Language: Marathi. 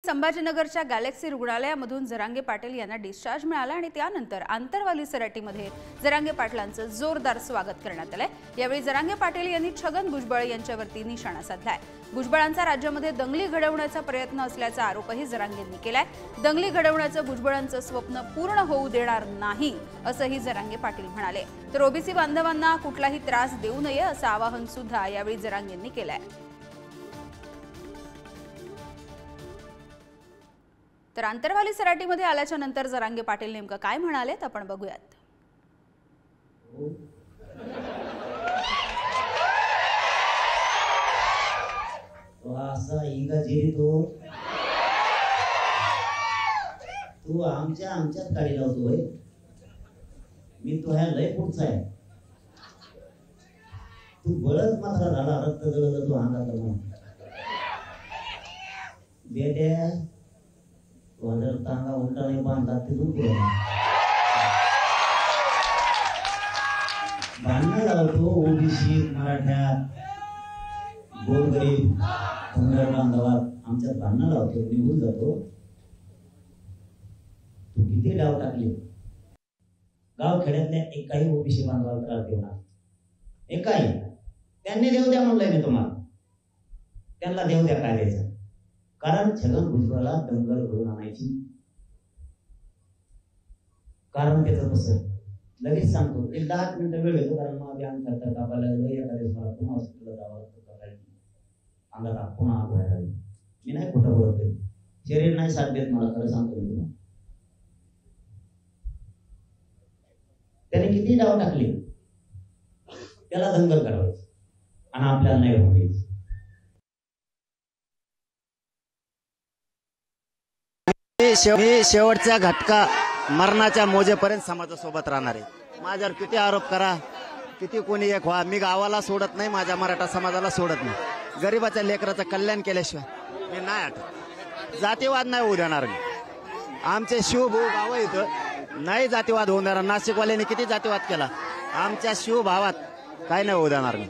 संभाजीनगरच्या गॅलेक्सी रुग्णालयामधून जरांगे पाटील यांना डिस्चार्ज मिळाला आणि त्यानंतर आंतरवाली सराटीमध्ये जरांगे पाटलांचं जोरदार स्वागत करण्यात आलंय। यावेळी जरांगे पाटील यांनी छगन भुजबळ यांच्यावरती निशाणा साधलाय। भुजबळांचा राज्यामध्ये दंगली घडवण्याचा प्रयत्न असल्याचा आरोपही जरांगेंनी केलाय। दंगली घडवण्याचं भुजबळांचं स्वप्न पूर्ण होऊ देणार नाही असंही जरांगे पाटील म्हणाले। तर ओबीसी बांधवांना कुठलाही त्रास देऊ नये असं आवाहन सुद्धा यावेळी जरांगेंनी केलंय। तर आंतरवाली सराटीमध्ये आल्याच्या नंतर जरांगे पाटील नेमकं काय म्हणालेत आपण बघूयात। तू आमच्यात गाडी लावतोय, मी तो ह्या लय पुढचा आहे। तू बळच मात्र झाला, रक्त जळलं तू अंगात बेट्या वदर तांगा उलटा नाही बांधला ते तू भांडण लावतो। ओबीसी मराठ्या गोरगरीब धनगर बांधवात आमच्यात भांडण लावतो, निघून जातो। तू किती डाव टाकले, गाव खेड्यातल्या एकाही ओबीसी बांधवाला त्रास देणार एकाही। त्यांनी देऊ द्या म्हणलंय मी तुम्हाला, त्यांना देऊ द्या काय द्यायचं, कारण छगन भुजबळला दंगल घडवून आणायची। कारण त्याचं कसं लगेच सांगतो, एक 10 मिनिटं वेळ घेतो, कारण मग आम्ही करता कापायला एखाद्या मला पुन्हा हॉस्पिटलला जावं लागतं, अंगात पुन्हा आग व्हायला लागली। मी नाही खोटं बोलतोय, शरीर नाही साथ देत मला, खरं सांगतो मी तुम्हाला। त्याने किती डाव टाकले, त्याला दंगल करायची आणि आपल्याला नाही होऊ द्यायची। मी शेवटचा घटका मरणाच्या मोजेपर्यंत समाजासोबत राहणार आहे। माझ्यावर किती आरोप करा, किती कोणी एक व्हा, मी गावाला सोडत नाही, माझ्या मराठा समाजाला सोडत नाही। गरीबाच्या लेकराचं कल्याण केल्याशिवाय मी नाही हटत। जातीवाद नाही होऊ देणार मी। आमचे शिवभाऊ भाव इथं नाही जातीवाद होऊ देणार। नाशिकवाल्यांनी किती जातीवाद केला, आमच्या शिवभावात काय नाही होऊ देणार मी।